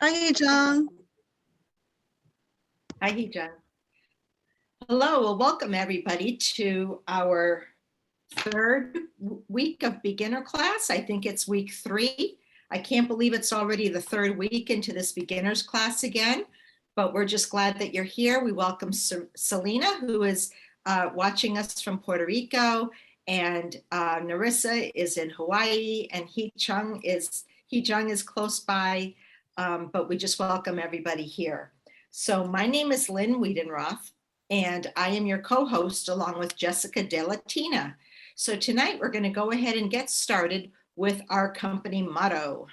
Hi, Hee-jung. Hi, Hee-jung. Hello, well, welcome everybody to our third week of beginner class. I think it's week 3. I can't believe it's already the third week into this beginner's class again, but we're just glad that you're here. We welcome Selena, who is watching us from Puerto Rico, and Narissa is in Hawaii, and Hee-jung is close by, but we just welcome everybody here. So my name is Lynn Wiedenroth, and I am your co-host along with Jessica De Latina. So tonight we're going to go ahead and get started with our company motto.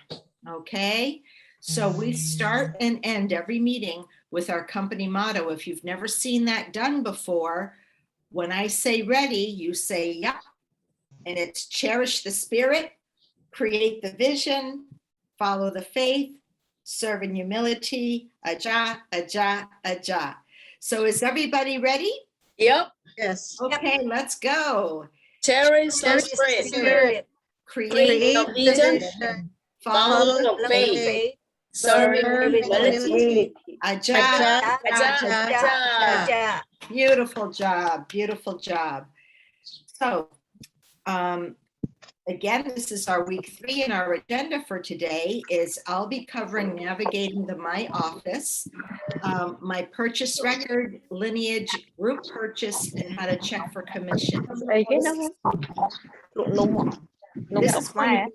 Okay, so we start and end every meeting with our company motto. If you've never seen that done before, when I say ready, you say yep, and it's cherish the spirit, create the vision, follow the faith, serve in humility, aja, aja, aja. So is everybody ready? Yep. Yes. Okay, let's go. Cherish the spirit. Create the the vision, vision. Follow the faith. Serve in humility. Aja, Aja, aja, Aja. Beautiful job, beautiful job. So, again, this is our week 3, and our agenda for today is I'll be covering navigating the My Office, my purchase record, lineage, group purchase, and how to check for commission. This is going to be,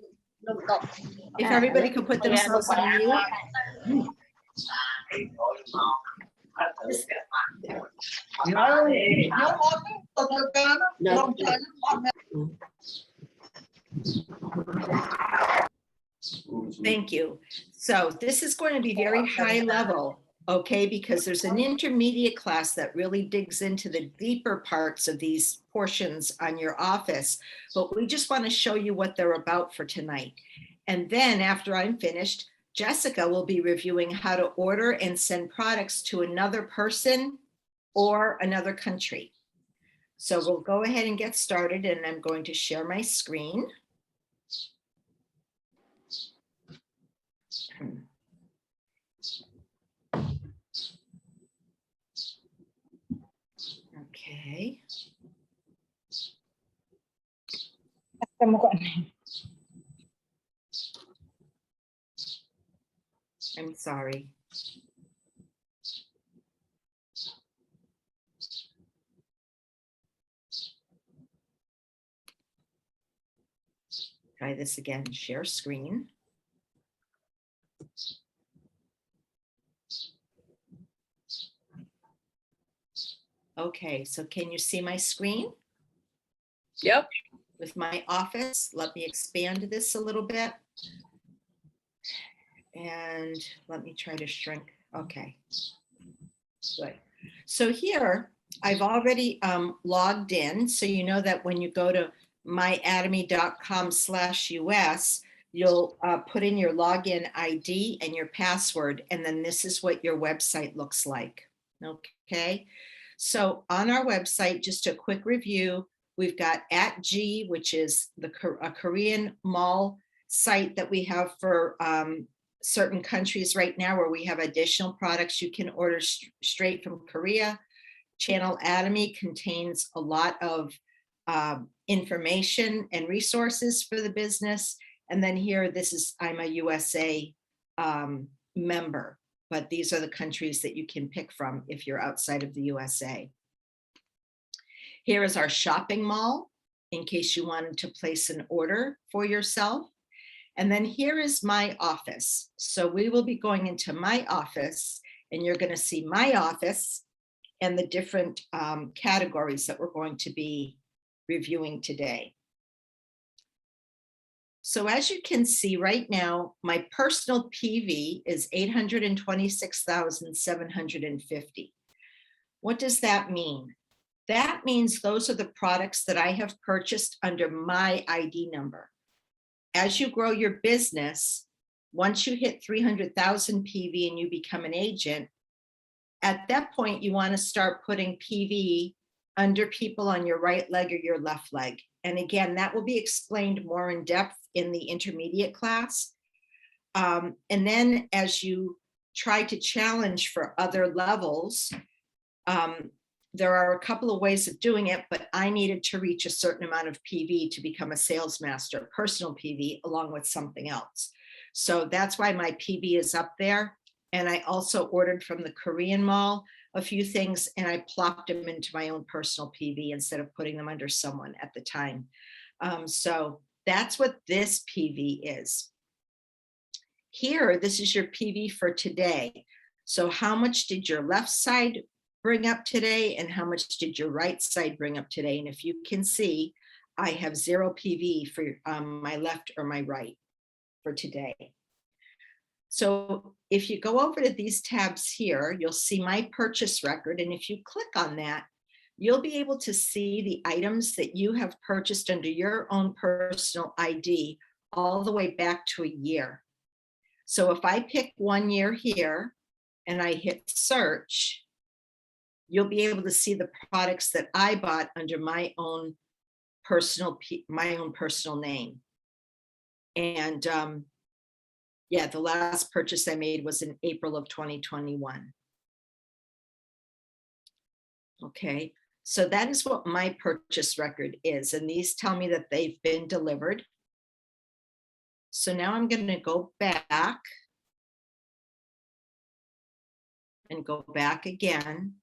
if everybody could put themselves on mute. Thank you. So this is going to be very high level, okay, because there's an intermediate class that really digs into the deeper parts of these portions on your office, but we just want to show you what they're about for tonight. And then after I'm finished, Jessica will be reviewing how to order and send products to another person or another country. So we'll go ahead and get started, and I'm going to share my screen. Okay. I'm sorry. Try this again, share screen. Okay, so can you see my screen? Yep. With my office, let me expand this a little bit. And let me try to shrink. Okay, good. So here, I've already logged in. So you know that when you go to myatomy.com/US, you'll put in your login ID and your password, and then this is what your website looks like. Okay, so on our website, just a quick review, we've got @G, which is a Korean mall site that we have for certain countries right now, where we have additional products you can order straight from Korea. Channel Atomy contains a lot of information and resources for the business. And then here, I'm a USA member, but these are the countries that you can pick from if you're outside of the USA. Here is our shopping mall, in case you wanted to place an order for yourself. And then here is my office. So we will be going into my office, and you're going to see my office and the different categories that we're going to be reviewing today. So as you can see right now, my personal PV is 826,750. What does that mean? That means those are the products that I have purchased under my ID number. As you grow your business, once you hit 300,000 PV and you become an agent, at that point, you want to start putting PV under people on your right leg or your left leg. And again, that will be explained more in depth in the intermediate class. And then as you try to challenge for other levels, there are a couple of ways of doing it, but I needed to reach a certain amount of PV to become a sales master, personal PV, along with something else. So that's why my PV is up there. And I also ordered from the Korean mall a few things, and I plopped them into my own personal PV instead of putting them under someone at the time. So that's what this PV is. Here, this is your PV for today. So how much did your left side bring up today, and how much did your right side bring up today? And if you can see, I have 0 PV for my left or my right for today. So if you go over to these tabs here, you'll see my purchase record. And if you click on that, you'll be able to see the items that you have purchased under your own personal ID all the way back to a year. So if I pick 1 year here and I hit search, you'll be able to see the products that I bought under my own personal name. And yeah, the last purchase I made was in April of 2021. Okay, so that is what my purchase record is. And these tell me that they've been delivered. So now I'm going to go back and go back again.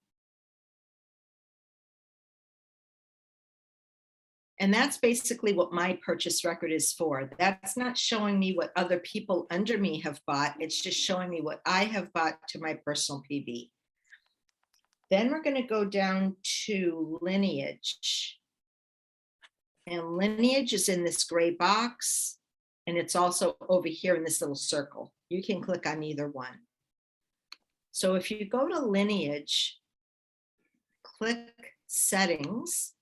And that's basically what my purchase record is for. That's not showing me what other people under me have bought. It's just showing me what I have bought to my personal PV. Then we're going to go down to lineage. And lineage is in this gray box. And it's also over here in this little circle. You can click on either one. So if you go to lineage, click settings,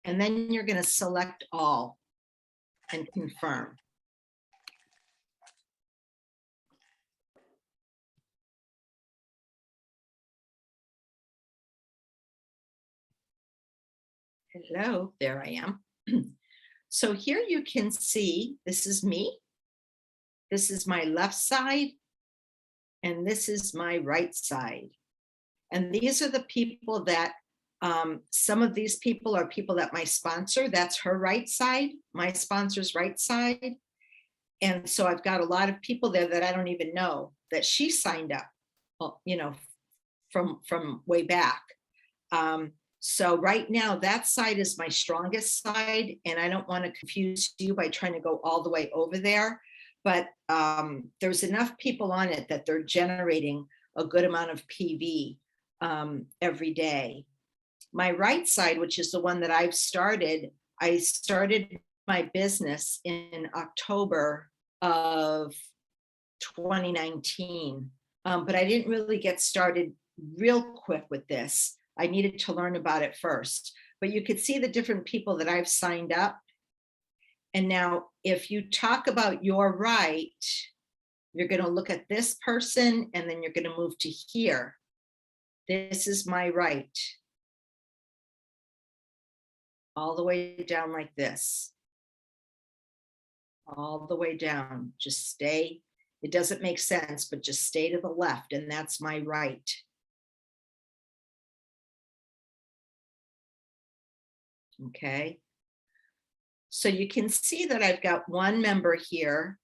and then you're going to select all and confirm. Hello, there I am. So here you can see, this is me. This is my left side. And this is my right side. And these are the people that, some of these people are people that my sponsor, that's her right side, my sponsor's right side. And so I've got a lot of people there that I don't even know that she signed up, well, you know, from way back. So right now that side is my strongest side, and I don't want to confuse you by trying to go all the way over there, but there's enough people on it that they're generating a good amount of PV every day. My right side, which is the one that I started my business in October of 2019, but I didn't really get started real quick with this. I needed to learn about it first, but you could see the different people that I've signed up. And now if you talk about your right, you're going to look at this person, and then you're going to move to here. This is my right. All the way down like this. All the way down. Just stay. It doesn't make sense, but just stay to the left, and that's my right. Okay. So you can see that I've got one member here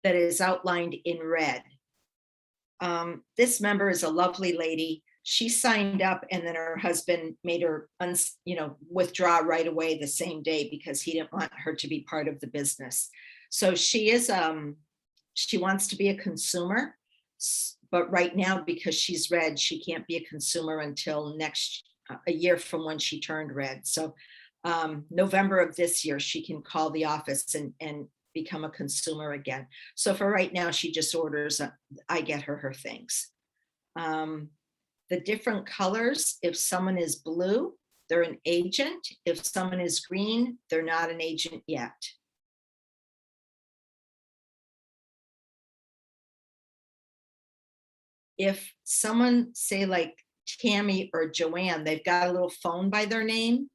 that is outlined in red. This member is a lovely lady. She signed up, and then her husband made her, withdraw right away the same day because he didn't want her to be part of the business. So she is, she wants to be a consumer, but right now, because she's red, she can't be a consumer until a year from when she turned red. So November of this year, she can call the office and become a consumer again. So for right now, she just orders, I get her things. The different colors, if someone is blue, they're an agent. If someone is green, they're not an agent yet. If someone, say like Tammy or Joanne, they've got a little phone by their name,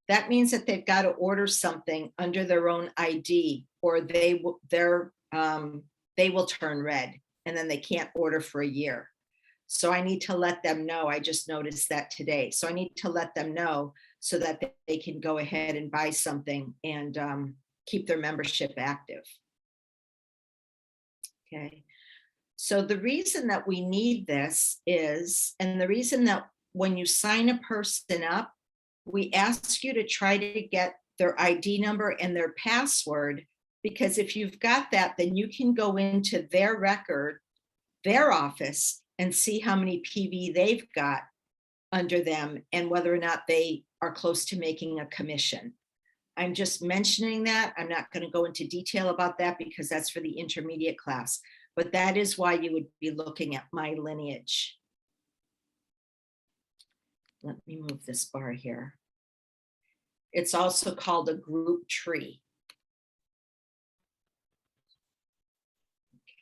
that means that they've got to order something under their own ID, or their they will turn red and then they can't order for a year. So I need to let them know. I just noticed that today. So I need to let them know so that they can go ahead and buy something and keep their membership active. Okay. So the reason that we need this is, and the reason that when you sign a person up, we ask you to try to get their ID number and their password, because if you've got that, then you can go into their record, their office, and see how many PV they've got under them and whether or not they are close to making a commission. I'm just mentioning that. I'm not going to go into detail about that because that's for the intermediate class, but that is why you would be looking at my lineage. Let me move this bar here. It's also called a group tree.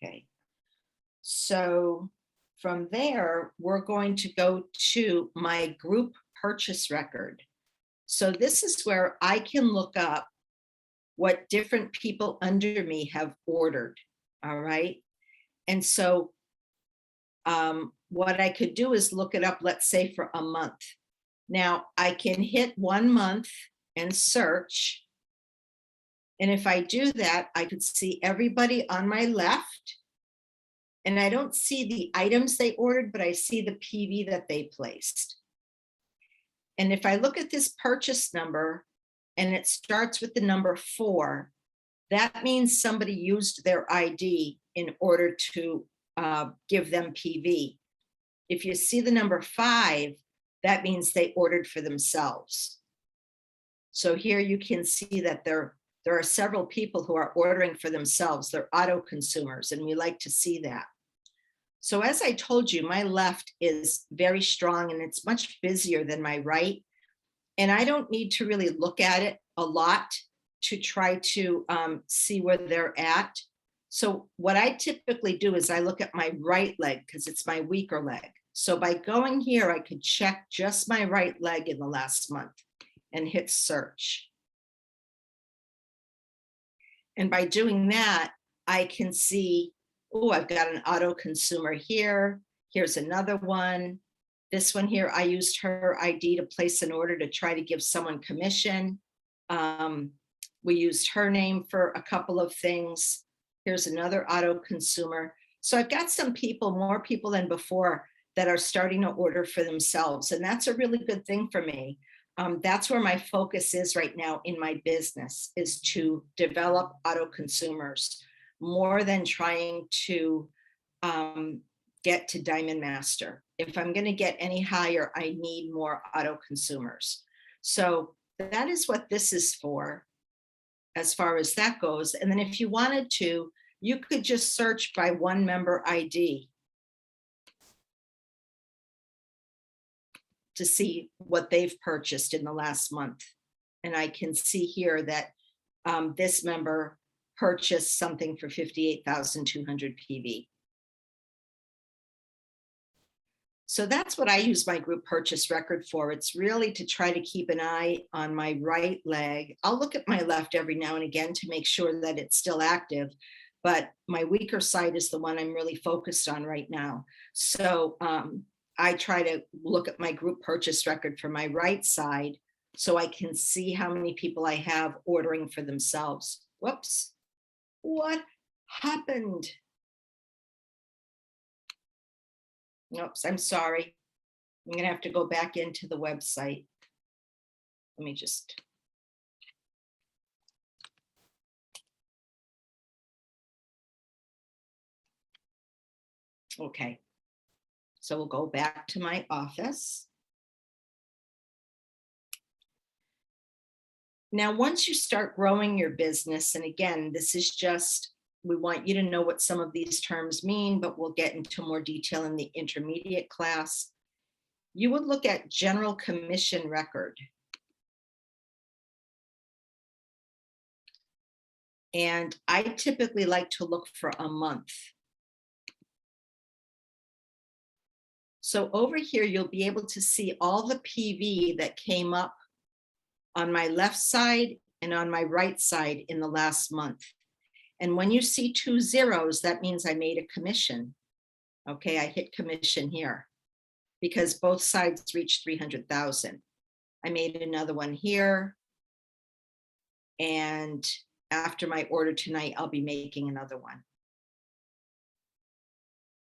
Okay. So from there, we're going to go to my group purchase record. So this is where I can look up what different people under me have ordered. All right. And so what I could do is look it up, let's say for a month. Now I can hit 1 month and search. And if I do that, I could see everybody on my left. And I don't see the items they ordered, but I see the PV that they placed. And if I look at this purchase number and it starts with the number 4, that means somebody used their ID in order to give them PV. If you see the number 5, that means they ordered for themselves. So here you can see that there are several people who are ordering for themselves. They're auto consumers, and we like to see that. So as I told you, my left is very strong and it's much busier than my right. And I don't need to really look at it a lot to try to see where they're at. So what I typically do is I look at my right leg because it's my weaker leg. So by going here, I could check just my right leg in the last month and hit search. And by doing that, I can see, oh, I've got an auto consumer here. Here's another one. This one here, I used her ID to place an order to try to give someone commission. We used her name for a couple of things. Here's another auto consumer. So I've got some people, more people than before, that are starting to order for themselves. And that's a really good thing for me. That's where my focus is right now in my business, is to develop auto consumers more than trying to get to Diamond Master. If I'm going to get any higher, I need more auto consumers. So that is what this is for, as far as that goes. And then if you wanted to, you could just search by one member ID to see what they've purchased in the last month. And I can see here that this member purchased something for 58,200 PV. So that's what I use my group purchase record for. It's really to try to keep an eye on my right leg. I'll look at my left every now and again to make sure that it's still active, but my weaker side is the one I'm really focused on right now. So I try to look at my group purchase record for my right side so I can see how many people I have ordering for themselves. Whoops, what happened? Oops, I'm sorry. I'm gonna have to go back into the website. Let me just. Okay, so we'll go back to my office. Now, once you start growing your business, and again, this is just, we want you to know what some of these terms mean, but we'll get into more detail in the intermediate class. You would look at general commission record. And I typically like to look for a month. So over here, you'll be able to see all the PV that came up on my left side and on my right side in the last month. And when you see 2 zeros, that means I made a commission. Okay, I hit commission here because both sides reached 300,000. I made another one here. And after my order tonight, I'll be making another one.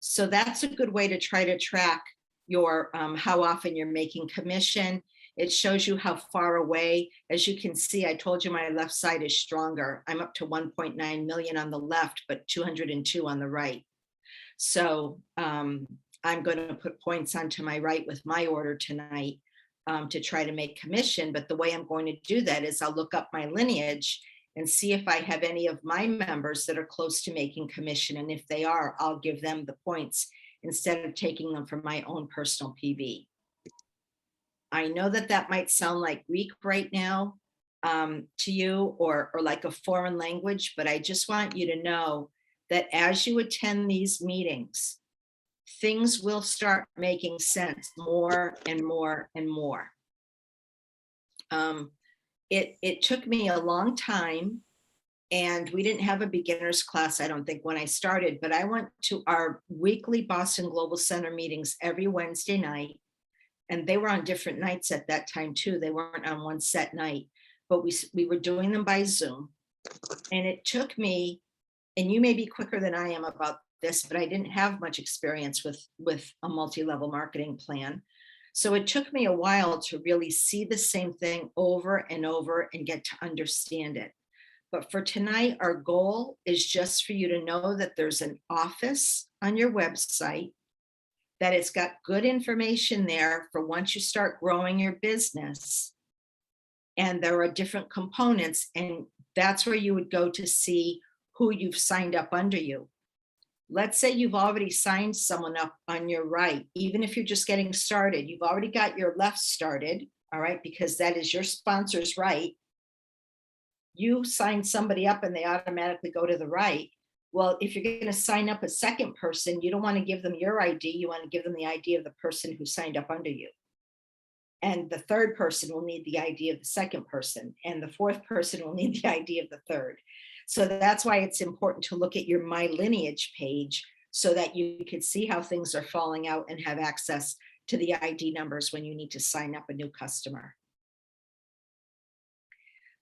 So that's a good way to try to track your how often you're making commission. It shows you how far away. As you can see, I told you my left side is stronger. I'm up to 1.9 million on the left, but 202 on the right. So I'm going to put points onto my right with my order tonight to try to make commission. But the way I'm going to do that is I'll look up my lineage and see if I have any of my members that are close to making commission. And if they are, I'll give them the points instead of taking them from my own personal PV. I know that that might sound like Greek right now to you or like a foreign language, but I just want you to know that as you attend these meetings, things will start making sense more and more and more. It took me a long time, and we didn't have a beginner's class, I don't think, when I started, but I went to our weekly Boston Global Center meetings every Wednesday night. And they were on different nights at that time too. They weren't on one set night, but we were doing them by Zoom. And it took me, and you may be quicker than I am about this, but I didn't have much experience with a multi-level marketing plan. So it took me a while to really see the same thing over and over and get to understand it. But for tonight, our goal is just for you to know that there's an office on your website, that it's got good information there for once you start growing your business. And there are different components, and that's where you would go to see who you've signed up under you. Let's say you've already signed someone up on your right, even if you're just getting started, you've already got your left started, all right, because that is your sponsor's right. You sign somebody up and they automatically go to the right. Well, if you're going to sign up a second person, you don't want to give them your ID. You want to give them the ID of the person who signed up under you. And the third person will need the ID of the second person. And the fourth person will need the ID of the third. So that's why it's important to look at your My Lineage page so that you can see how things are falling out and have access to the ID numbers when you need to sign up a new customer.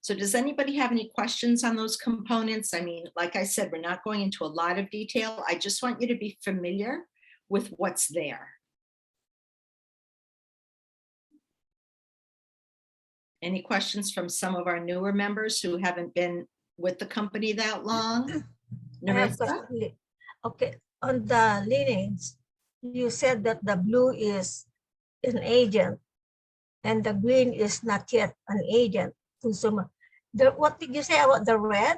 So does anybody have any questions on those components? I mean, like I said, we're not going into a lot of detail. I just want you to be familiar with what's there. Any questions from some of our newer members who haven't been with the company that long? Narissa? Okay, on the lineage, you said that the blue is an agent and the green is not yet an agent. Consumer. What did you say about the red?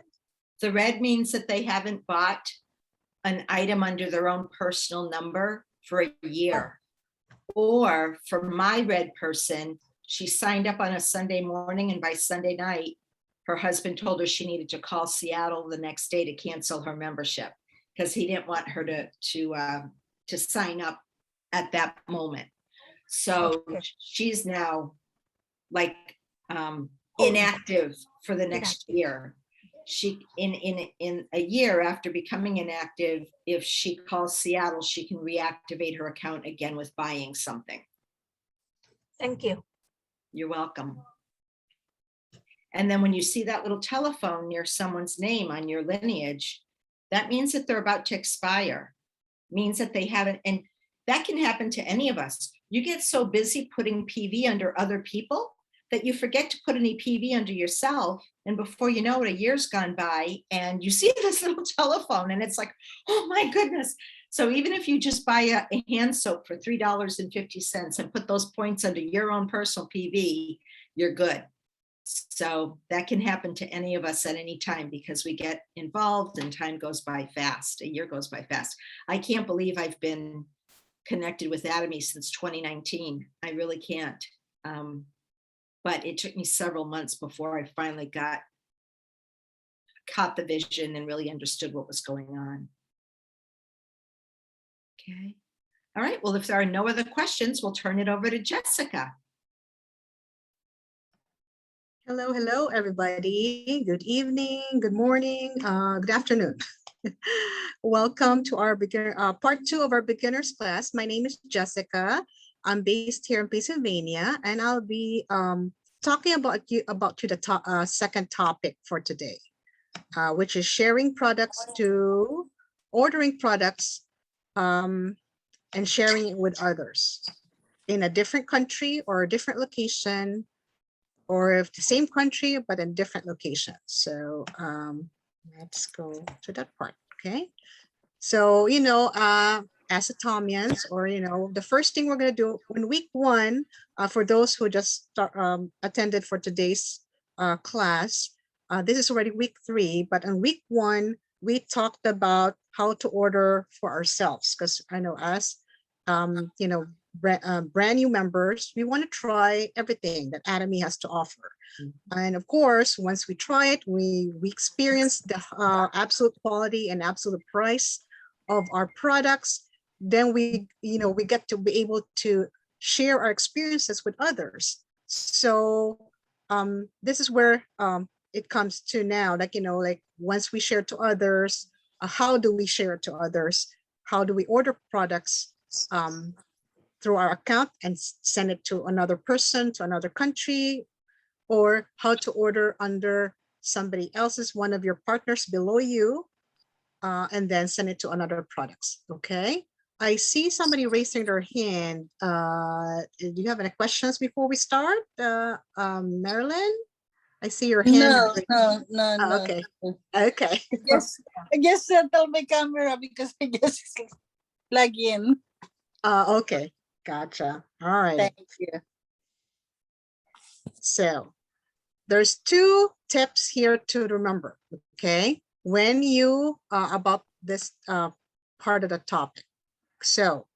The red means that they haven't bought an item under their own personal number for a year. Or for my red person, she signed up on a Sunday morning, and by Sunday night, her husband told her she needed to call Seattle the next day to cancel her membership because he didn't want her to sign up at that moment. So okay. She's now like inactive for the next year. She in a year after becoming inactive, if she calls Seattle, she can reactivate her account again with buying something. Thank you. You're welcome. And then when you see that little telephone near someone's name on your lineage, that means that they're about to expire. Means that they haven't, and that can happen to any of us. You get so busy putting PV under other people that you forget to put any PV under yourself. And before you know it, a year's gone by and you see this little telephone and it's like, oh my goodness. So even if you just buy a hand soap for $3.50 and put those points under your own personal PV, you're good. So that can happen to any of us at any time because we get involved and time goes by fast. A year goes by fast. I can't believe I've been connected with Atomy since 2019. I really can't. But it took me several months before I finally caught the vision and really understood what was going on. Okay. All right. Well, if there are no other questions, we'll turn it over to Jessica. Hello, hello, everybody. Good evening, good morning, good afternoon. Welcome to our beginner part 2 of our beginners class. My name is Jessica. I'm based here in Pennsylvania, and I'll be talking about the second topic for today, which is ordering products, and sharing it with others in a different country or a different location, or if the same country but in different locations. So let's go to that part. Okay. So as Atomians, or the first thing we're going to do in week 1, for those who just attended for today's class, this is already week 3, but in week 1 we talked about how to order for ourselves, because I know us, brand new members, we want to try everything that Atomy has to offer. And of course, once we try it, we experience the absolute quality and absolute price of our products. Then we get to be able to share our experiences with others. So this is where it comes to now, like once we share to others, how do we share it to others? How do we order products through our account and send it to another person, to another country, or how to order under somebody else's, one of your partners below you, and then send it to another products. Okay. I see somebody raising their hand. Do you have any questions before we start? Marilyn, I see your hand. No. Okay. Okay. I just settle my camera because I just plug in. Okay. Gotcha. All right. Thank you. So there's 2 tips here to remember, okay, when you about this part of the topic. So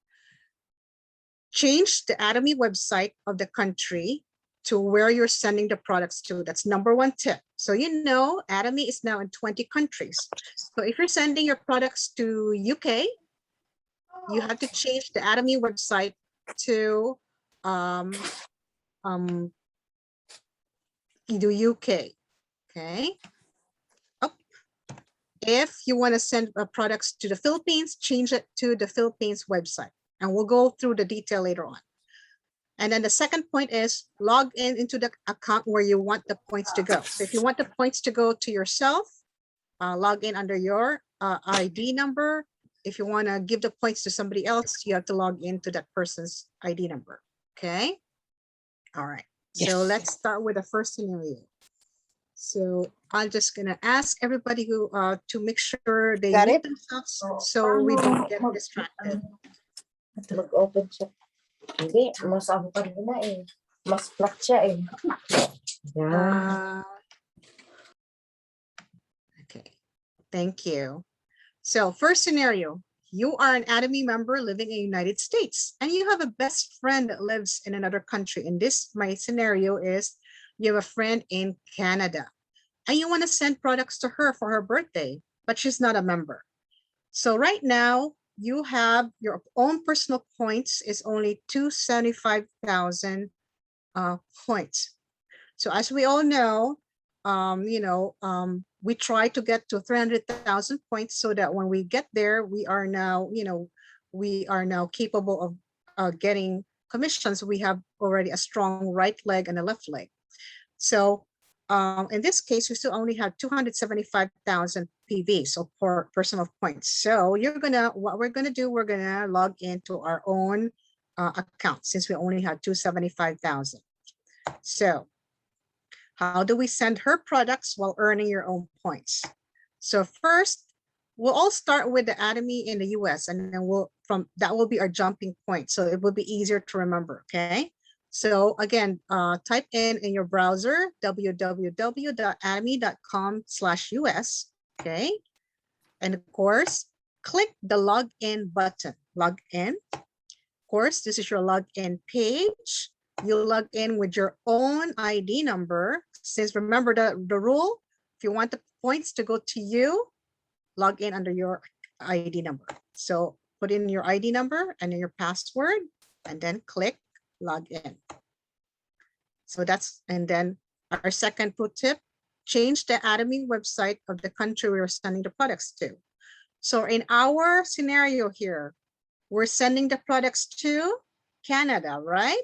change the Atomy website of the country to where you're sending the products to. That's number 1 tip. So Atomy is now in 20 countries. So if you're sending your products to UK, you have to change the Atomy website to do UK. Okay. If you want to send products to the Philippines, change it to the Philippines website, and we'll go through the detail later on. And then the second point is log into the account where you want the points to go. So if you want the points to go to yourself, log in under your ID number. If you want to give the points to somebody else, you have to log into that person's ID number. Okay. All right. Yes. So let's start with the first scenario. So I'm just gonna ask everybody who to make sure they Got mute it? themselves so we don't get distracted. Mag-open siya. Hindi, mas ano pa rin na eh. Mas flat siya eh. Yan. Okay, thank you. So first scenario, you are an Atomy member living in the United States, and you have a best friend that lives in another country. In this, my scenario is you have a friend in Canada, and you want to send products to her for her birthday, but she's not a member. So right now, you have your own personal points is only 275,000 points. So as we all know, we try to get to 300,000 points so that when we get there, we are now capable of getting commissions. We have already a strong right leg and a left leg. So in this case, we still only have 275,000 PV, so for personal points. So what we're gonna do, we're gonna log into our own account since we only have 275,000. So how do we send her products while earning your own points? So first, we'll all start with the Atomy in the US, and then that will be our jumping point. So it will be easier to remember, okay? So again, type in your browser, www.atomy.com/US, okay? And of course, click the login button, log in. Of course, this is your login page. You log in with your own ID number. Since remember the rule, if you want the points to go to you, log in under your ID number. So put in your ID number and your password, and then click log in. So and then Our second pro tip, change the Atomy website of the country we are sending the products to. So in our scenario here, we're sending the products to Canada, right?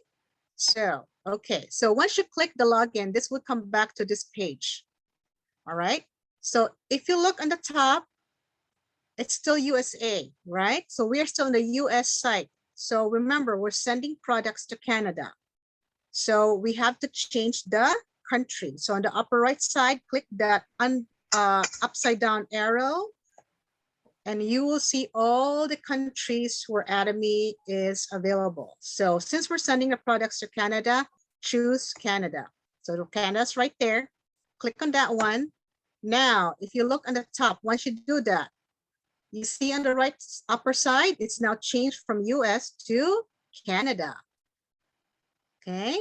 So, okay, so once you click the login, this will come back to this page. All right, so if you look on the top, it's still USA, right? So we're still on the US site. So remember, we're sending products to Canada. So we have to change the country. So on the upper right side, click that upside down arrow, and you will see all the countries where Atomy is available. So since we're sending the products to Canada, choose Canada. So Canada's right there. Click on that one. Now, if you look on the top, once you do that, you see on the right upper side, it's now changed from US to Canada. Okay.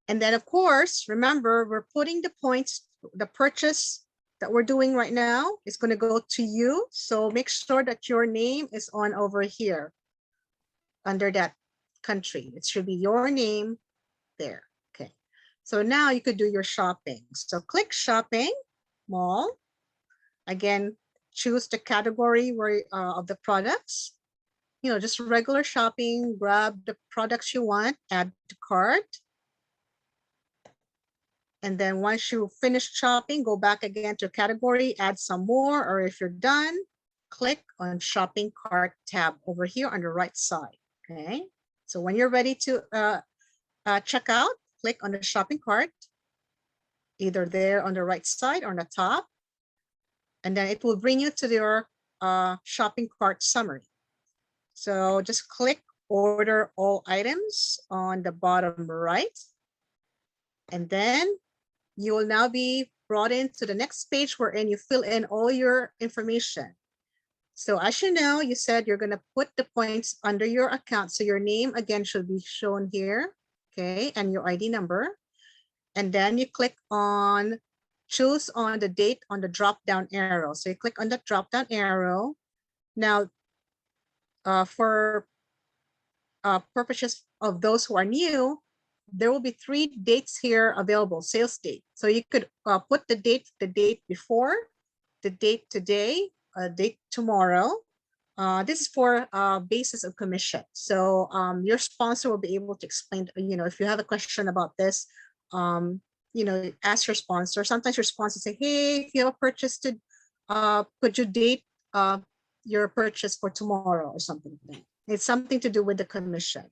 And then of course, remember, we're putting the points, the purchase that we're doing right now is going to go to you. So make sure that your name is on over here under that country. It should be your name there. Okay. So now you could do your shopping. So click shopping, mall. Again, choose the category where of the products. You know, just regular shopping, grab the products you want, add to cart. And then once you finish shopping, go back again to category, add some more, or if you're done, click on shopping cart tab over here on the right side. Okay. So when you're ready to check out, click on the shopping cart, either there on the right side or on the top. And then it will bring you to your shopping cart summary. So just click order all items on the bottom right. And then you will now be brought into the next page wherein you fill in all your information. So as you know, you said you're going to put the points under your account. So your name again should be shown here. Okay. And your ID number. And then you click on choose on the date on the drop down arrow. So you click on the drop down arrow. Now, for purposes of those who are new, there will be 3 dates here available, sales date. So you could put the date before, the date today, date tomorrow. This is for basis of commission. So your sponsor will be able to explain, you know, if you have a question about this, you know, ask your sponsor. Sometimes your sponsor say, hey, if you have a purchase to put your date, your purchase for tomorrow or something like that. It's something to do with the commission.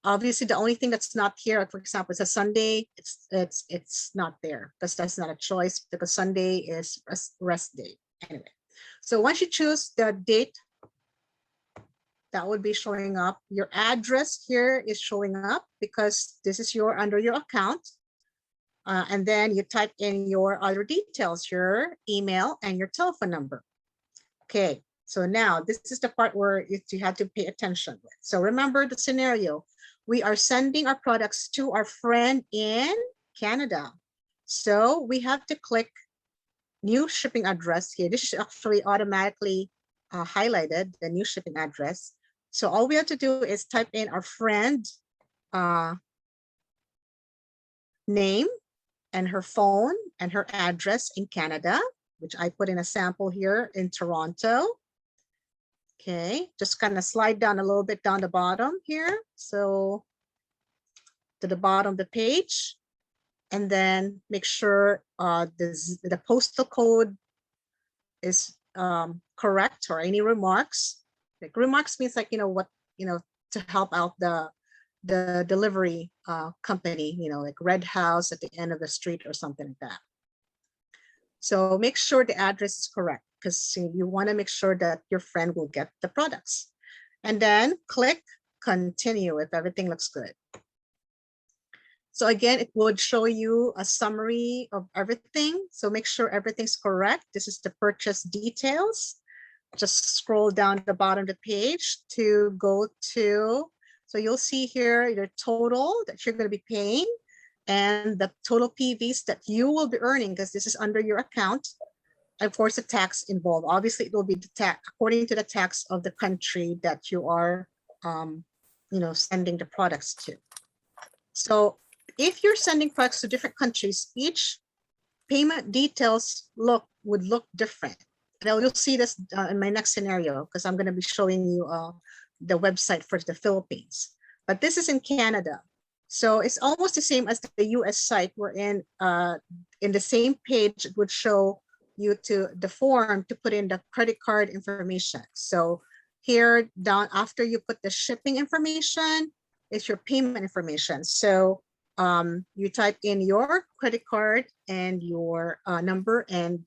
Obviously, the only thing that's not here, for example, it's a Sunday. It's not there because that's not a choice because Sunday is rest day anyway. So once you choose the date, that would be showing up. Your address here is showing up because this is under your account. And then you type in your other details, your email and your telephone number. Okay, so now this is the part where you have to pay attention with. So remember the scenario. We are sending our products to our friend in Canada. So we have to click new shipping address here. This is actually automatically highlighted, the new shipping address. So all we have to do is type in our friend name and her phone and her address in Canada, which I put in a sample here in Toronto. Okay, just kind of slide down a little bit down the bottom here. So to the bottom of the page, and then make sure the postal code is correct, or any remarks. Like remarks means like, you know, what, you know, to help out the delivery company, you know, like red house at the end of the street or something like that. So make sure the address is correct because you want to make sure that your friend will get the products. And then click continue if everything looks good. So again, it would show you a summary of everything. So make sure everything's correct. This is the purchase details. Just scroll down the bottom of the page to go to, so you'll see here your total that you're going to be paying and the total PVs that you will be earning because this is under your account. And of course, the tax involved. Obviously, it will be the tax according to the tax of the country that you are, you know, sending the products to. So if you're sending products to different countries, each payment details would look different. And you'll see this in my next scenario, because I'm going to be showing you the website for the Philippines. But this is in Canada. So it's almost the same as the US site, wherein in the same page, it would show you to the form to put in the credit card information. So here down after you put the shipping information, it's your payment information. So you type in your credit card and your number and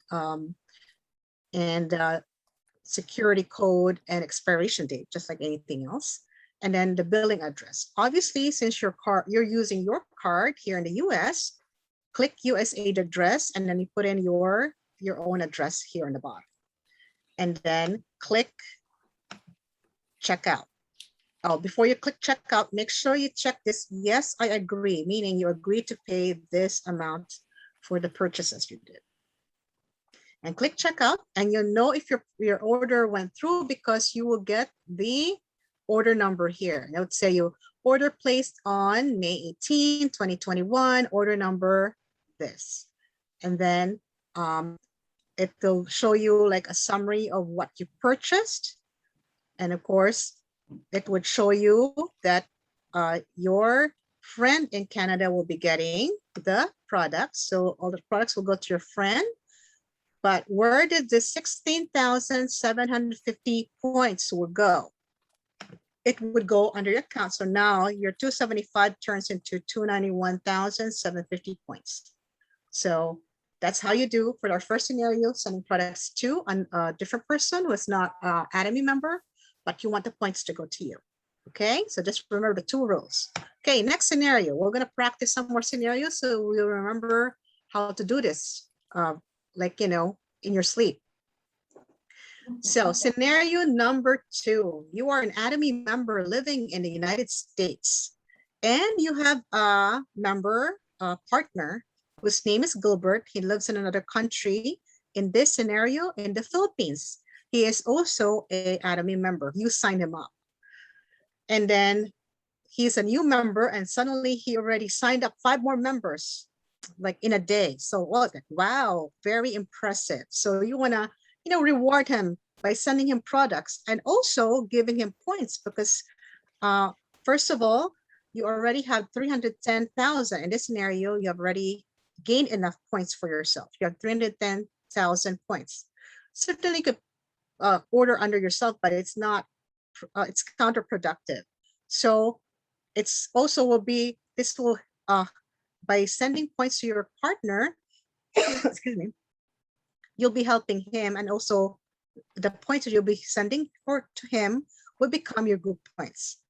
security code and expiration date, just like anything else. And then the billing address. Obviously, since you're using your card here in the US, click USA address, and then you put in your own address here on the bottom. And then click checkout. Oh, before you click checkout, make sure you check this. Yes, I agree, meaning you agree to pay this amount for the purchases you did. And click checkout, and you'll know if your order went through because you will get the order number here. And I would say you order placed on May 18, 2021, order number this. And then it will show you like a summary of what you purchased. And of course, it would show you that your friend in Canada will be getting the products. So all the products will go to your friend. But where did the 16,750 points will go? It would go under your account. So now your 275 turns into 291,750 points. So that's how you do for our first scenario, sending products to a different person who is not an Atomy member, but you want the points to go to you. Okay, so just remember the 2 rules. Okay, next scenario. We're going to practice some more scenarios so we'll remember how to do this, like, in your sleep. So scenario number 2, you are an Atomy member living in the United States, and you have a partner whose name is Gilbert. He lives in another country. In this scenario, in the Philippines, he is also a Atomy member. You signed him up. And then he's a new member, and suddenly he already signed up 5 more members, like in a day. So wow, very impressive. So you want to reward him by sending him products and also giving him points, because first of all, you already have 310,000. In this scenario, you have already gained enough points for yourself. You have 310,000 points. Certainly you could order under yourself, but it's not, it's counterproductive. So it's also by sending points to your partner, excuse me, you'll be helping him, and also the points that you'll be sending to him will become your group points.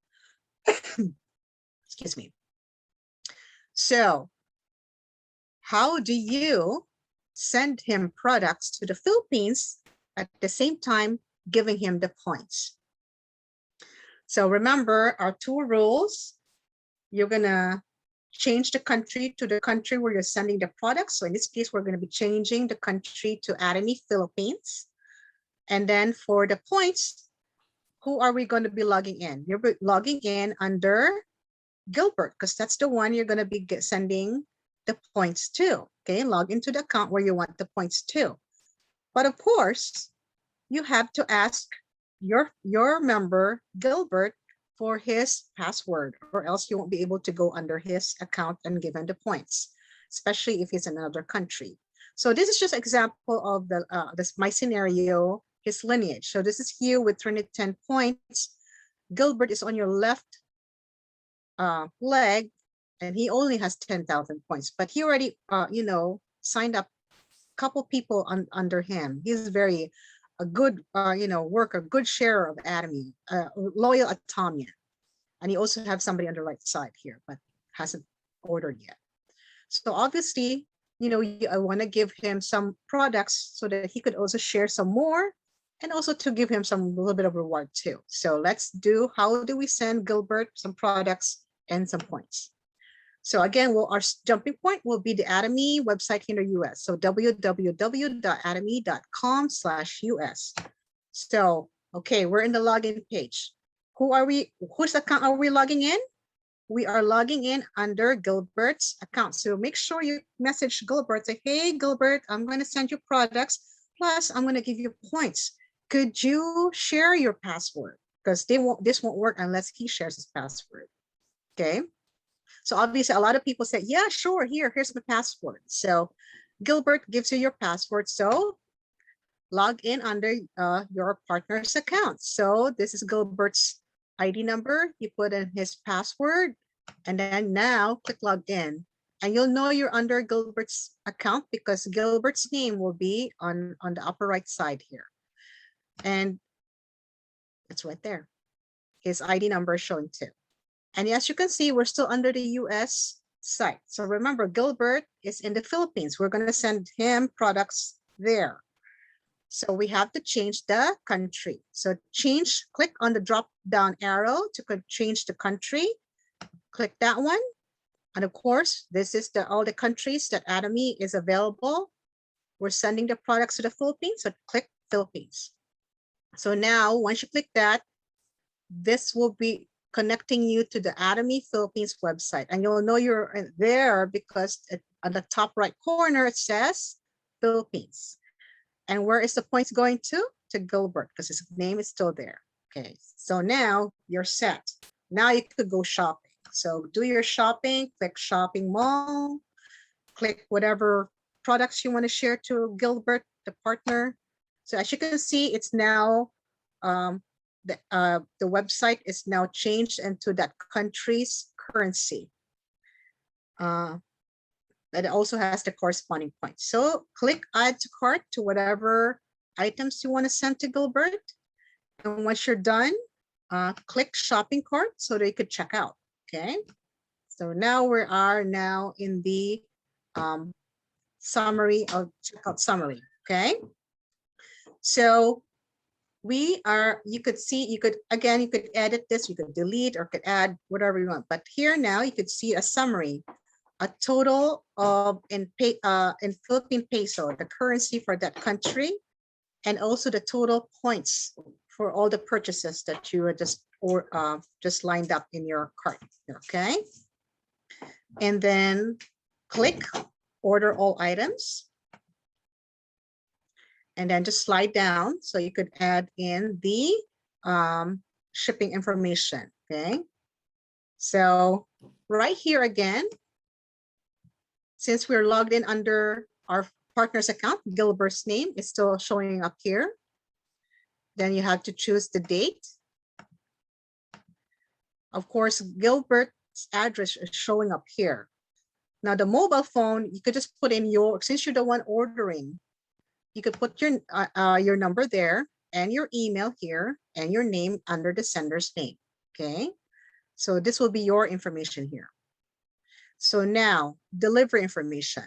Excuse me. So how do you send him products to the Philippines at the same time giving him the points? So remember our 2 rules. You're gonna change the country to the country where you're sending the products. So in this case, we're going to be changing the country to Atomy Philippines. And then for the points, who are we going to be logging in? You're logging in under Gilbert, because that's the one you're going to be sending the points to. Okay, log into the account where you want the points to. But of course, you have to ask your member, Gilbert, for his password, or else you won't be able to go under his account and give him the points, especially if he's in another country. So this is just an example of my scenario, his lineage. So this is you with 310 points. Gilbert is on your left leg, and he only has 10,000 points, but he already, signed up a couple people under him. He's a good, worker, good sharer of Atomy, loyal Atomian. And you also have somebody on the right side here, but hasn't ordered yet. So obviously, I want to give him some products so that he could also share some more, and also to give him some little bit of reward too. So let's do, how do we send Gilbert some products and some points? So again, our jumping point will be the Atomy website here in the US. So www.atomy.com/US. So, okay, we're in the login page. Whose account are we logging in? we are logging in under Gilbert's account. So make sure you message Gilbert, say, hey, Gilbert, I'm going to send you products. Plus, I'm going to give you points. Could you share your password? Because this won't work unless he shares his password. Okay. So obviously a lot of people say, yeah, sure, here's my password. So Gilbert gives you your password. So log in under your partner's account. So this is Gilbert's ID number. You put in his password and then now click log in. And you'll know you're under Gilbert's account because Gilbert's name will be on the upper right side here. And it's right there. His ID number is showing too. And as you can see, we're still under the US site. So remember, Gilbert is in the Philippines. We're going to send him products there. So we have to change the country. So click on the drop down arrow to change the country. Click that one. And of course, this is all the countries that Atomy is available. We're sending the products to the Philippines. So click Philippines. So now once you click that, this will be connecting you to the Atomy Philippines website. And you'll know you're there because on the top right corner, it says Philippines. And where is the points going to? To Gilbert, because his name is still there. Okay, so now you're set. Now you could go shopping. So do your shopping, click shopping mall, click whatever products you want to share to Gilbert, the partner. So as you can see, it's now, the website is now changed into that country's currency. But it also has the corresponding points. So click add to cart to whatever items you want to send to Gilbert. And once you're done, click shopping cart so that you could check out. Okay. So now we are now in the summary of checkout summary. Okay. So you could see, you could edit this, you could delete or could add whatever you want. But here now you could see a summary, a total of in Philippine peso, the currency for that country, and also the total points for all the purchases that you were just lined up in your cart. Okay. And then click order all items. And then just slide down so you could add in the shipping information. Okay. So right here again, since we're logged in under our partner's account, Gilbert's name is still showing up here. Then you have to choose the date. Of course, Gilbert's address is showing up here. Now the mobile phone, you could just put in since you're the one ordering, you could put your number there and your email here and your name under the sender's name. Okay. So this will be your information here. So now delivery information.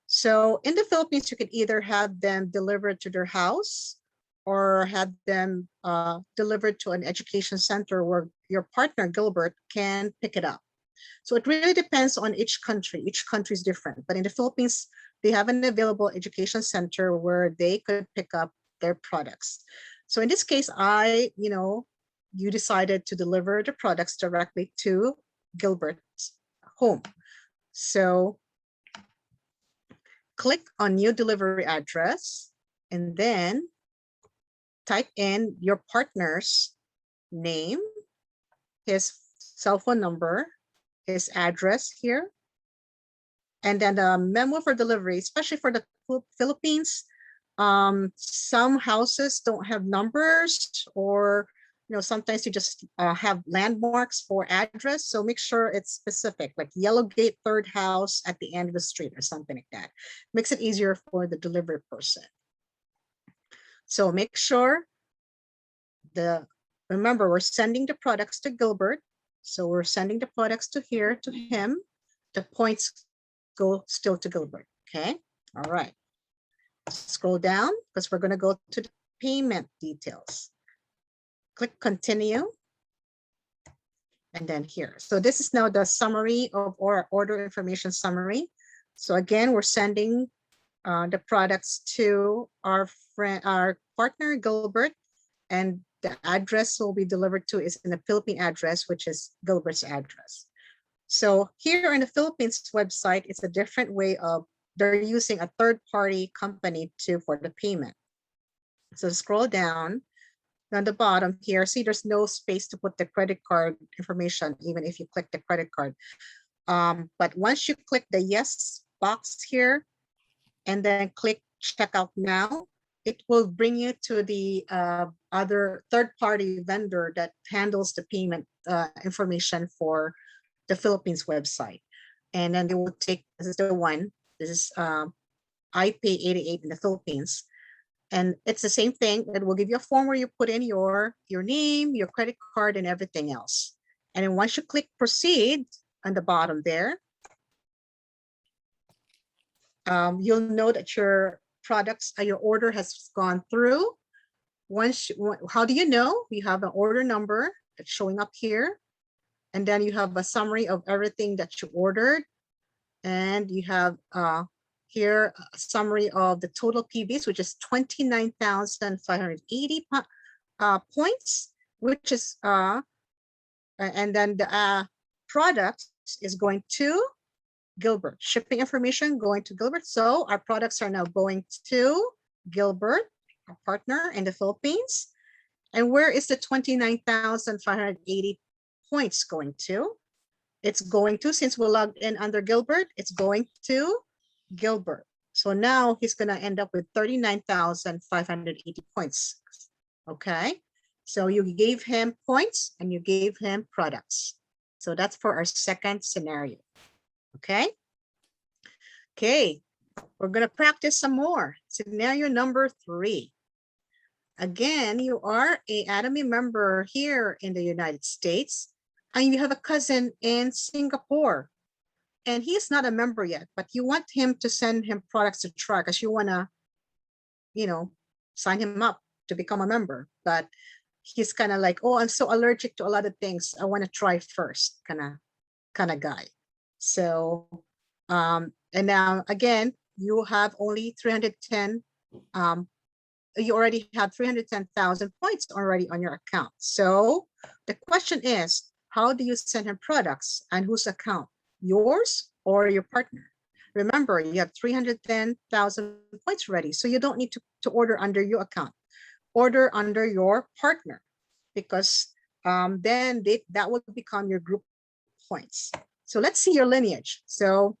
So in the Philippines, you could either have them delivered to their house or have them delivered to an education center where your partner, Gilbert, can pick it up. So it really depends on each country. Each country is different. But in the Philippines, they have an available education center where they could pick up their products. So in this case, you decided to deliver the products directly to Gilbert's home. So click on new delivery address and then type in your partner's name, his cell phone number, his address here, and then the memo for delivery, especially for the Philippines. Some houses don't have numbers, or sometimes you just have landmarks for address. So make sure it's specific, like Yellow Gate, third house at the end of the street or something like that. Makes it easier for the delivery person. So make sure remember, we're sending the products to Gilbert. So we're sending the products to him. The points go still to Gilbert. Okay. All right. Scroll down because we're going to go to the payment details. Click continue. And then here. So this is now the summary of our order information summary. So again, we're sending the products to our partner, Gilbert, and the address will be delivered to is in the Philippine address, which is Gilbert's address. So here in the Philippines website, it's a different way of, they're using a third-party company for the payment. So scroll down on the bottom here. See, there's no space to put the credit card information, even if you click the credit card. But once you click the yes box here, and then click checkout now, it will bring you to the other third-party vendor that handles the payment information for the Philippines website. And then they will take, this is the one, this is iPay 88 in the Philippines. And it's the same thing. It will give you a form where you put in your name, your credit card, and everything else. And then once you click proceed on the bottom there, you'll know that your products, your order has gone through. How do you know? You have an order number that's showing up here. And then you have a summary of everything that you ordered. And you have here a summary of the total PVs, which is 29,580 points, which is, and then the product is going to Gilbert. Shipping information going to Gilbert. So our products are now going to Gilbert, our partner in the Philippines. And where is the 29,580 points going to? It's going to, since we logged in under Gilbert, it's going to Gilbert. So now he's going to end up with 39,580 points. Okay. So you gave him points and you gave him products. So that's for our second scenario. Okay. Okay. We're going to practice some more. Scenario number 3. Again, you are a Atomy member here in the United States, and you have a cousin in Singapore, and he's not a member yet, but you want him to send him products to try because you want to, you know, sign him up to become a member. But he's kind of like, oh, I'm so allergic to a lot of things. I want to try first, kind of guy. So, and now again, you have only 310. You already have 310,000 points already on your account. So the question is, how do you send him products and whose account? Yours or your partner? Remember, you have 310,000 points ready, so you don't need to order under your account. Order under your partner, because then that will become your group points. So let's see your lineage. So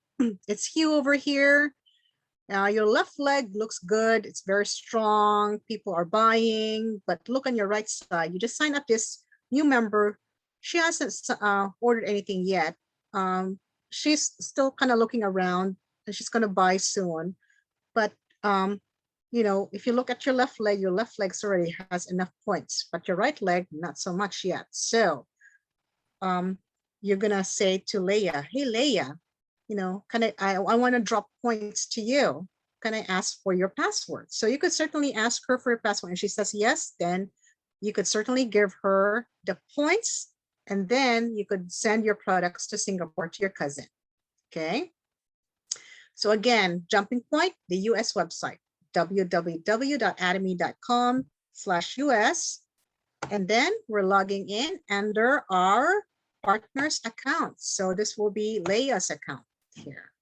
it's Hugh over here. Your left leg looks good. It's very strong. People are buying, but look on your right side. You just signed up this new member. She hasn't ordered anything yet. She's still kind of looking around, and she's going to buy soon. But, you know, if you look at your left leg already has enough points, but your right leg, not so much yet. So you're going to say to Leia, hey, Leia, you know, I want to drop points to you. Can I ask for your password? So you could certainly ask her for your password, and she says yes, then you could certainly give her the points, and then you could send your products to Singapore to your cousin. Okay. So again, jumping point, the US website, www.atomy.com/US. And then we're logging in under our partner's account. So this will be Leia's account here.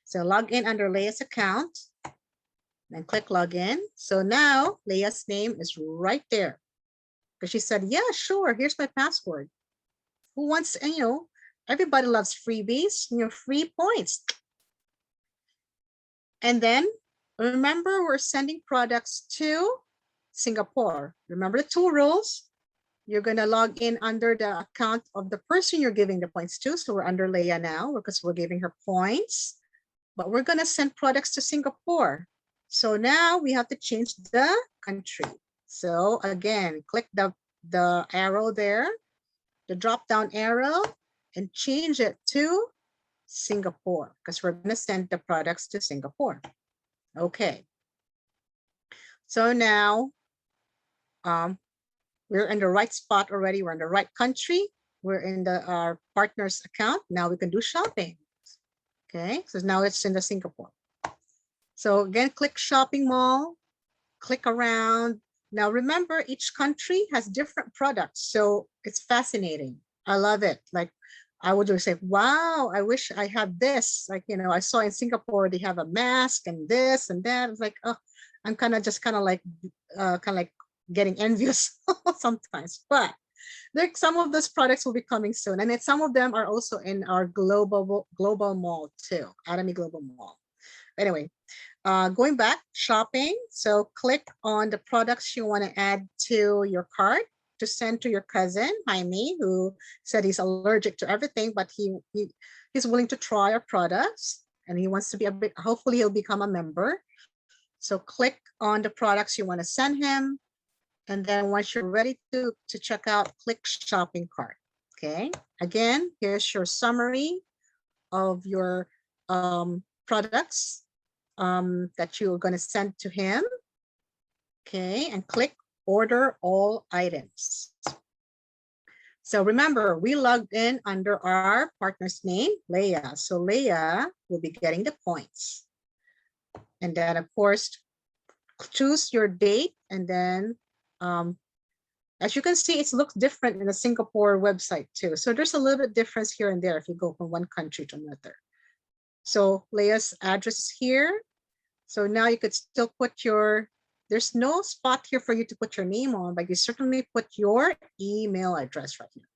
So log in under Leia's account and click login. So now Leia's name is right there because she said, yeah, sure, here's my password. Who wants, you know, everybody loves freebies, you know, free points. And then remember, we're sending products to Singapore. Remember the 2 rules. You're going to log in under the account of the person you're giving the points to. So we're under Leia now because we're giving her points, but we're going to send products to Singapore. So now we have to change the country. So again, click the arrow there, the drop down arrow, and change it to Singapore because we're going to send the products to Singapore. Okay. So now, we're in the right spot already. We're in the right country. We're in our partner's account. Now we can do shopping. Okay, so now it's in the Singapore. So again, click shopping mall, click around. Now remember, each country has different products. So it's fascinating. I love it. Like I would just say, wow, I wish I had this. Like, you know, I saw in Singapore, they have a mask and this and that. It's like, oh, I'm kind of like getting envious sometimes, but there, some of those products will be coming soon. And then some of them are also in our global mall too, Atomy Global Mall. Anyway, going back, shopping. So click on the products you want to add to your cart to send to your cousin, Jaime, who said he's allergic to everything, but he's willing to try our products and he wants to be hopefully he'll become a member. So click on the products you want to send him. And then once you're ready to check out, click shopping cart. Okay. Again, here's your summary of your products that you're going to send to him. Okay. And click order all items. So remember, we logged in under our partner's name, Leah. So Leah will be getting the points. And then of course, choose your date and then as you can see, it looks different in the Singapore website too. So there's a little bit difference here and there if you go from one country to another. So Leah's address is here. So now you could still put there's no spot here for you to put your name on, but you certainly put your email address right here.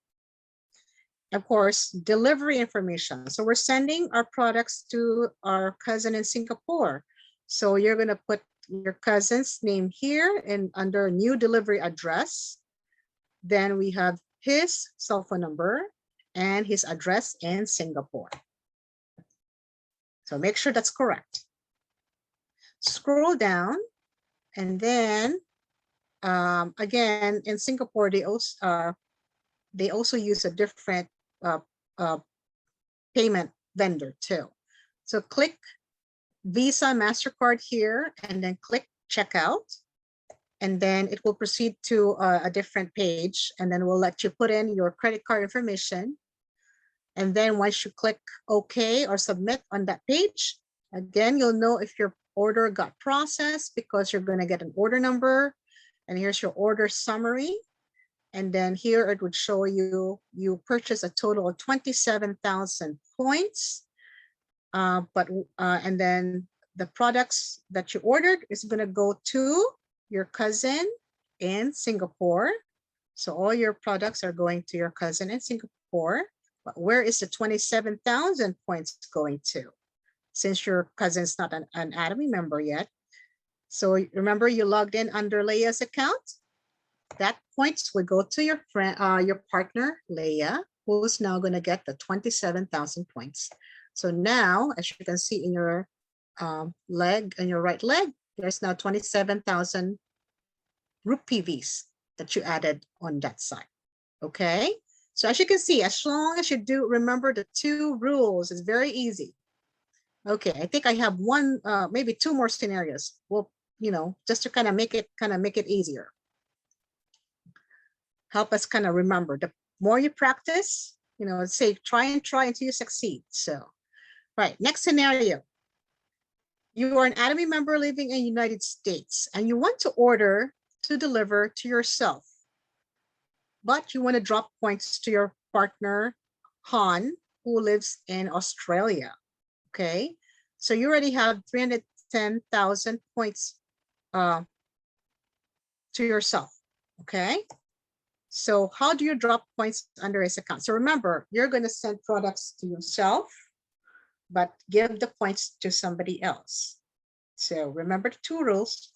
Of course, delivery information. So we're sending our products to our cousin in Singapore. So you're going to put your cousin's name here and under new delivery address. Then we have his cell phone number and his address in Singapore. So make sure that's correct. Scroll down and then again in Singapore they also use a different payment vendor too. So click Visa, MasterCard here, and then click checkout. And then it will proceed to a different page. And then we'll let you put in your credit card information. And then once you click OK or submit on that page, again, you'll know if your order got processed because you're going to get an order number. And here's your order summary. And then here it would show you purchased a total of 27,000 points. And then the products that you ordered is going to go to your cousin in Singapore. So all your products are going to your cousin in Singapore. But where is the 27,000 points going to? Since your cousin's not an Atomy member yet. So remember you logged in under Leia's account. That points would go to your friend, your partner, Leia, who's now going to get the 27,000 points. So now, as you can see in your leg, in your right leg, there's now 27,000 rupees that you added on that side. Okay. So as you can see, as long as you do remember the two rules, it's very easy. Okay, I think I have one, maybe two more scenarios. Well, just to kind of make it easier. Help us kind of remember. The more you practice, say try until you succeed. So, right, next scenario. You are an Atomy member living in the United States and you want to order to deliver to yourself, but you want to drop points to your partner, Han, who lives in Australia. Okay, so you already have 310,000 points to yourself. Okay, so how do you drop points under his account? So remember, you're going to send products to yourself, but give the points to somebody else. So remember the two rules.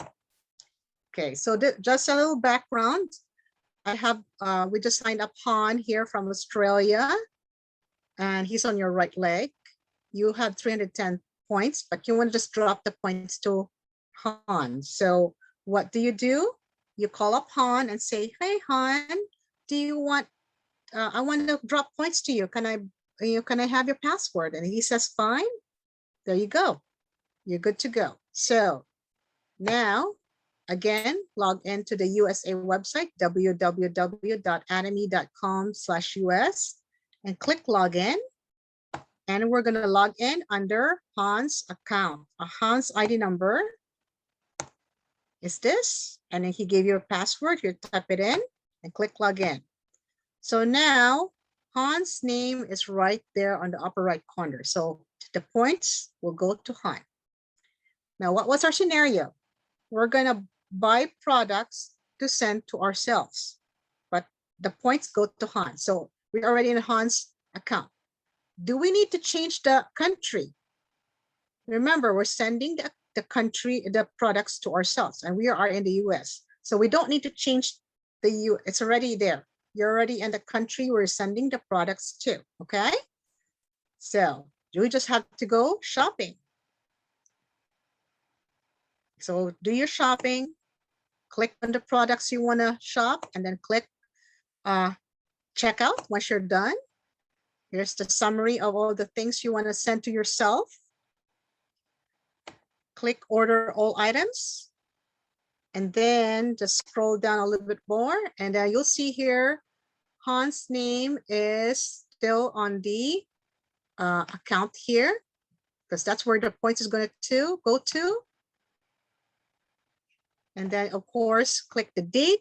Okay, so just a little background. I have, we just signed up Han here from Australia, and he's on your right leg. You have 310 points, but you want to just drop the points to Han. So what do? You call up Han and say, hey, Han, do you want, I want to drop points to you. Can I have your password? And he says, fine. There you go. You're good to go. So now, again, log into the USA website, www.atomy.com/US, and click login. And we're going to log in under Han's account. Han's ID number is this. And then he gave you a password. You type it in and click login. So now Han's name is right there on the upper right corner. So the points will go to Han. Now, what was our scenario? We're gonna buy products to send to ourselves, but the points go to Han. So we're already in Han's account. Do we need to change the country? Remember, we're sending the country, the products to ourselves, and we are in the US. So we don't need to change it's already there. You're already in the country we're sending the products to, okay? So you just have to go shopping. So do your shopping, click on the products you wanna shop, and then click checkout once you're done. Here's the summary of all the things you wanna send to yourself. Click order all items. And then just scroll down a little bit more, and then you'll see here, Han's name is still on the account here, because that's where the points is going to go to. And then of course, click the date.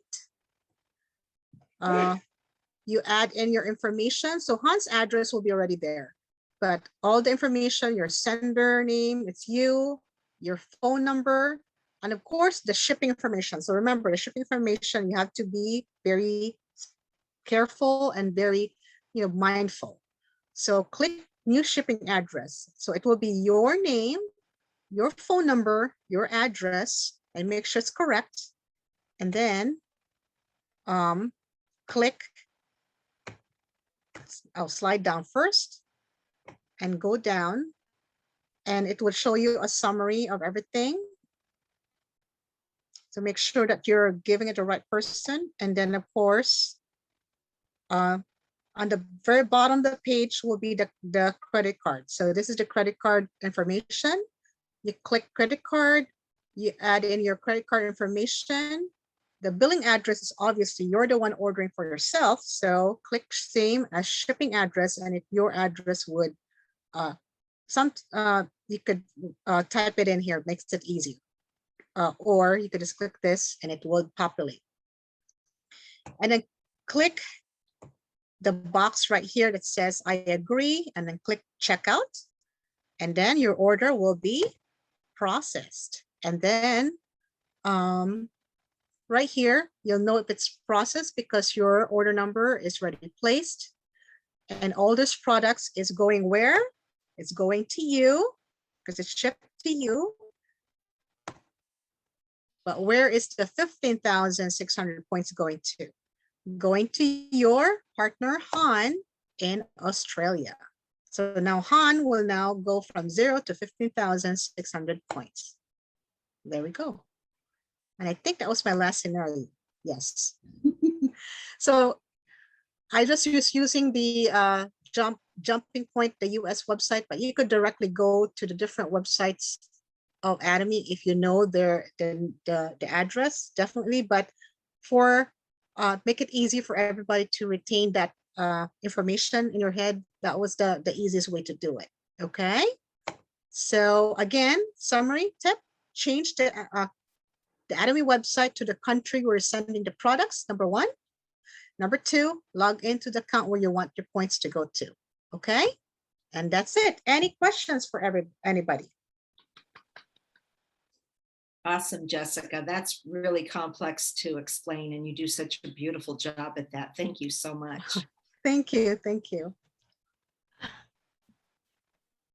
You add in your information. So Han's address will be already there, but all the information, your sender name, it's you, your phone number, and of course the shipping information. So remember, the shipping information, you have to be very careful and very mindful. So click new shipping address. So it will be your name, your phone number, your address, and make sure it's correct. And then click, I'll slide down first and go down, and it will show you a summary of everything. So make sure that you're giving it the right person. And then of course, on the very bottom of the page will be the credit card. So this is the credit card information. You click credit card, you add in your credit card information. The billing address is obviously you're the one ordering for yourself. So click same as shipping address. And if your address would, you could type it in here, it makes it easy. Or you could just click this and it will populate. And then click the box right here that says I agree, and then click checkout. And then your order will be processed. And then right here, you'll know if it's processed because your order number is ready placed. And all these products is going where? It's going to you because it's shipped to you. But where is the 15,600 points going to? Going to your partner Han in Australia. So now Han will now go from 0 to 15,600 points. There we go. And I think that was my last scenario. Yes. So I just was using the jumping point, the US website, but you could directly go to the different websites of Atomy if you know the address, definitely. But for make it easy for everybody to retain that information in your head, that was the easiest way to do it. Okay. So again, summary tip: change the Atomy website to the country where you're sending the products. Number 1. Number 2, log into the account where you want your points to go to. Okay. And that's it. Any questions for anybody? Awesome, Jessica. That's really complex to explain, and you do such a beautiful job at that. Thank you so much. Thank you. Thank you.